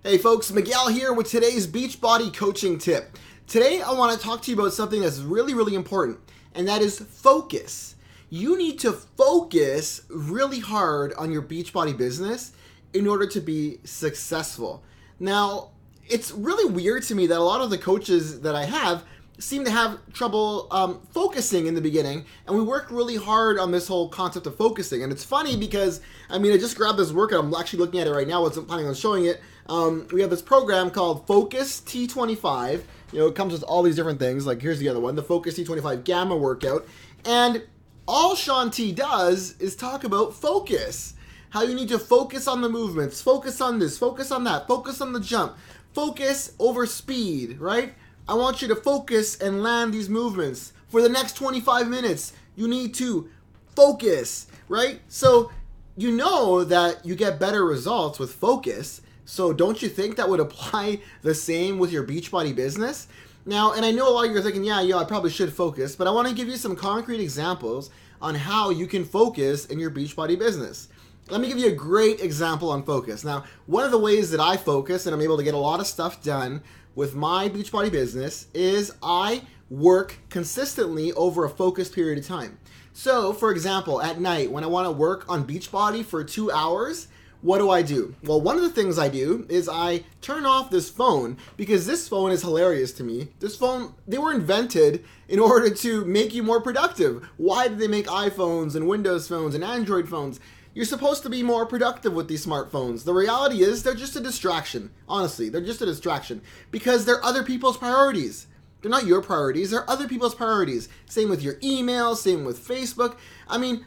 Hey folks, Miguel here with today's Beachbody coaching tip. Today I want to talk to you about something that's really important, and that is focus. You need to focus really hard on your Beachbody business in order to be successful. Now, it's really weird to me that a lot of the coaches that I have seem to have trouble focusing in the beginning, and we work really hard on this whole concept of focusing. And it's funny because, I just grabbed this workout. I'm actually looking at it right now. I wasn't planning on showing it. We have this program called Focus T25. It comes with all these different things. Like, here's the other one, the Focus T25 Gamma workout. And all Shaun T does is talk about focus. How you need to focus on the movements, focus on this, focus on that, focus on the jump, focus over speed, right? I want you to focus and land these movements. For the next 25 minutes, you need to focus, right? So you know that you get better results with focus. So don't you think that would apply the same with your Beachbody business? Now, and I know a lot of you are thinking, yeah, I probably should focus, but I want to give you some concrete examples on how you can focus in your Beachbody business. Let me give you a great example on focus. Now, one of the ways that I focus and I'm able to get a lot of stuff done with my Beachbody business is I work consistently over a focused period of time. So, for example, at night when I want to work on Beachbody for 2 hours, what do? Well, one of the things I do is I turn off this phone, because this phone is hilarious to me. This phone, they were invented in order to make you more productive. Why did they make iPhones and Windows phones and Android phones? You're supposed to be more productive with these smartphones. The reality is they're just a distraction. Honestly, they're just a distraction because they're other people's priorities. They're not your priorities, they're other people's priorities. Same with your email, same with Facebook.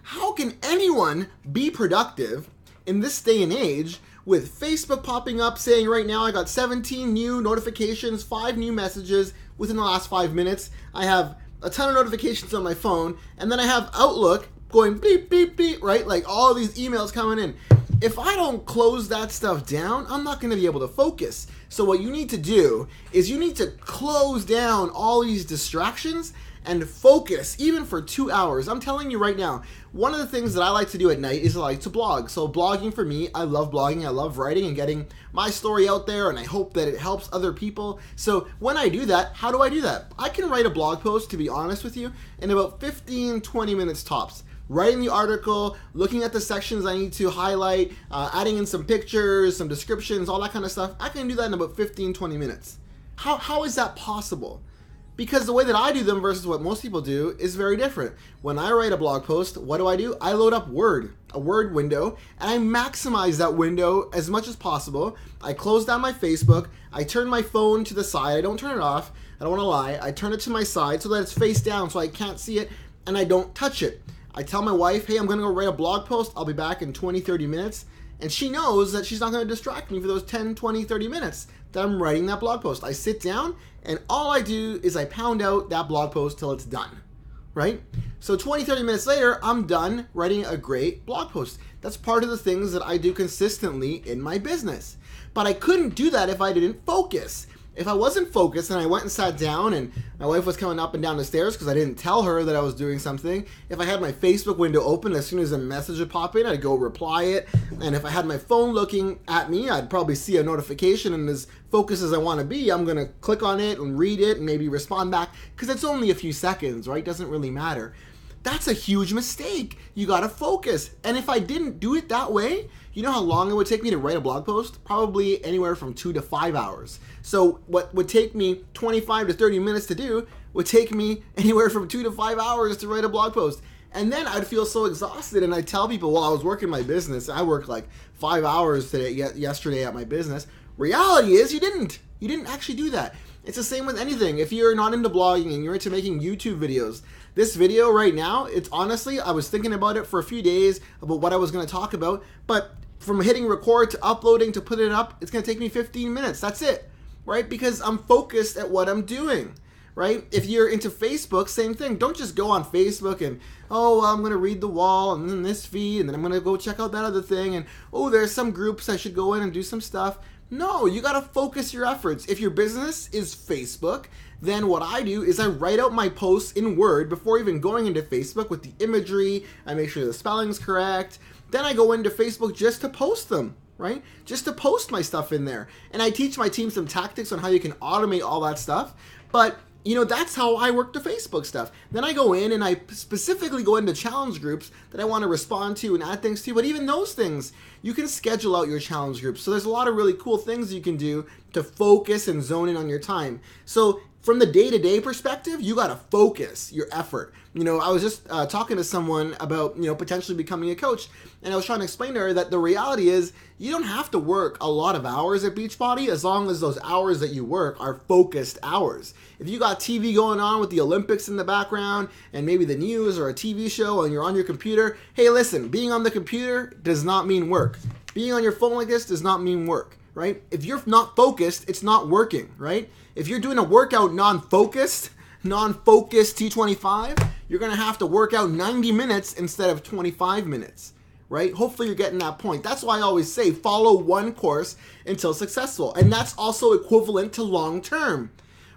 How can anyone be productive in this day and age with Facebook popping up saying right now I got 17 new notifications, 5 new messages within the last 5 minutes. I have a ton of notifications on my phone, and then I have Outlook going beep, beep, beep, right? Like all these emails coming in. If I don't close that stuff down, I'm not going to be able to focus. So what you need to do is you need to close down all these distractions and focus, even for 2 hours. I'm telling you right now, one of the things that I like to do at night is I like to blog. So blogging for me, I love blogging, I love writing and getting my story out there, and I hope that it helps other people. So when I do that, how do I do that? I can write a blog post, to be honest with you, in about 15-20 minutes tops. Writing the article, looking at the sections I need to highlight, adding in some pictures, some descriptions, all that kind of stuff. I can do that in about 15-20 minutes. How is that possible? Because the way that I do them versus what most people do is very different. When I write a blog post, what do? I load up Word, a Word window, and I maximize that window as much as possible. I close down my Facebook, I turn my phone to the side, I don't turn it off, I don't want to lie, I turn it to my side so that it's face down so I can't see it, and I don't touch it. I tell my wife, hey, I'm going to go write a blog post, I'll be back in 20-30 minutes, and she knows that she's not going to distract me for those 10, 20, 30 minutes that I'm writing that blog post. I sit down, and all I do is I pound out that blog post till it's done, right? So 20, 30 minutes later, I'm done writing a great blog post. That's part of the things that I do consistently in my business. But I couldn't do that if I didn't focus. If I wasn't focused and I went and sat down and my wife was coming up and down the stairs because I didn't tell her that I was doing something, if I had my Facebook window open, as soon as a message would pop in, I'd go reply it. And if I had my phone looking at me, I'd probably see a notification, and as focused as I want to be, I'm going to click on it and read it and maybe respond back because it's only a few seconds, right? Doesn't really matter. That's a huge mistake. You got to focus. And if I didn't do it that way, you know how long it would take me to write a blog post? Probably anywhere from 2 to 5 hours. So what would take me 25 to 30 minutes to do would take me anywhere from 2 to 5 hours to write a blog post. And then I'd feel so exhausted, and I'd tell people, well, I was working my business. I worked like 5 hours yesterday at my business. Reality is you didn't. You didn't actually do that. It's the same with anything. If you're not into blogging and you're into making YouTube videos, this video right now, it's honestly, I was thinking about it for a few days about what I was going to talk about, but from hitting record to uploading to put it up, it's going to take me 15 minutes. That's it, right? Because I'm focused at what I'm doing, right? If you're into Facebook, same thing. Don't just go on Facebook and, oh, I'm going to read the wall and then this feed and then I'm going to go check out that other thing and, oh, there's some groups I should go in and do some stuff. No, you got to focus your efforts. If your business is Facebook, then what I do is I write out my posts in Word before even going into Facebook with the imagery. I make sure the spelling's correct. Then I go into Facebook just to post them. right? Just to post my stuff in there. And I teach my team some tactics on how you can automate all that stuff. But that's how I work the Facebook stuff. Then I go in and I specifically go into challenge groups that I want to respond to and add things to. But even those things, you can schedule out your challenge groups. So there's a lot of really cool things you can do to focus and zone in on your time. So from the day-to-day perspective, you got to focus your effort. I was just talking to someone about, potentially becoming a coach, and I was trying to explain to her that the reality is you don't have to work a lot of hours at Beachbody as long as those hours that you work are focused hours. If you got TV going on with the Olympics in the background and maybe the news or a TV show and you're on your computer, hey, listen, being on the computer does not mean work. Being on your phone like this does not mean work, right? If you're not focused, it's not working, right? If you're doing a workout non-focused T25, you're going to have to work out 90 minutes instead of 25 minutes, right? Hopefully you're getting that point. That's why I always say follow one course until successful. And that's also equivalent to long-term,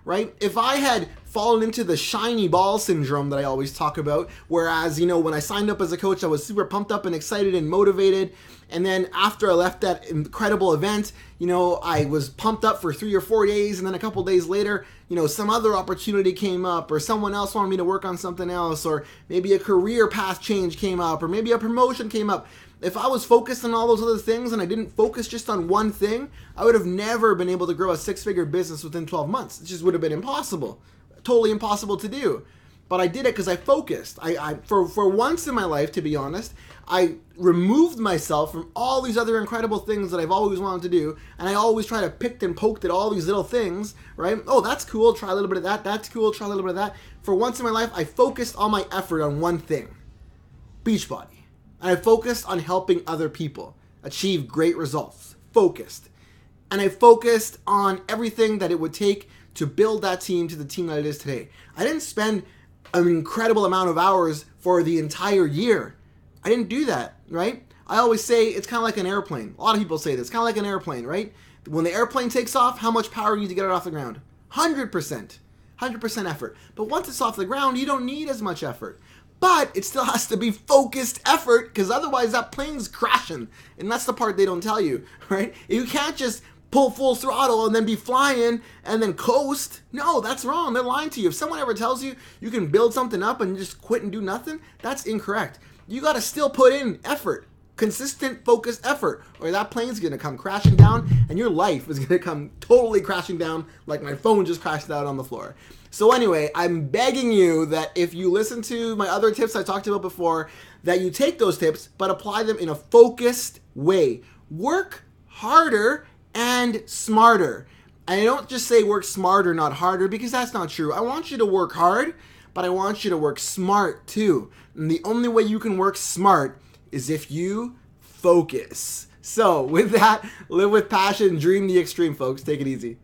right? If I had fallen into the shiny ball syndrome that I always talk about, whereas, when I signed up as a coach, I was super pumped up and excited and motivated. And then after I left that incredible event, I was pumped up for 3 or 4 days. And then a couple days later, some other opportunity came up, or someone else wanted me to work on something else, or maybe a career path change came up, or maybe a promotion came up. If I was focused on all those other things and I didn't focus just on one thing, I would have never been able to grow a 6-figure business within 12 months. It just would have been impossible. Totally impossible to do. But I did it because I focused. For once in my life, to be honest, I removed myself from all these other incredible things that I've always wanted to do, and I always try to pick and poke at all these little things, right? Oh, that's cool, try a little bit of that. That's cool, try a little bit of that. For once in my life, I focused all my effort on one thing, Beachbody. And I focused on helping other people achieve great results. Focused. And I focused on everything that it would take to build that team to the team that it is today. I didn't spend an incredible amount of hours for the entire year. I didn't do that, right? I always say it's kind of like an airplane. A lot of people say this. It's kind of like an airplane, right? When the airplane takes off, how much power do you need to get it off the ground? 100%. 100% effort. But once it's off the ground, you don't need as much effort. But it still has to be focused effort, because otherwise that plane's crashing. And that's the part they don't tell you, right? You can't just pull full throttle and then be flying and then coast. No, that's wrong. They're lying to you. If someone ever tells you you can build something up and just quit and do nothing, that's incorrect. You got to still put in effort, consistent, focused effort, or that plane's going to come crashing down and your life is going to come totally crashing down like my phone just crashed out on the floor. So anyway, I'm begging you that if you listen to my other tips I talked about before, that you take those tips but apply them in a focused way. Work harder and smarter. And I don't just say work smarter, not harder, because that's not true. I want you to work hard, but I want you to work smart too. And the only way you can work smart is if you focus. So with that, live with passion, dream the extreme, folks. Take it easy.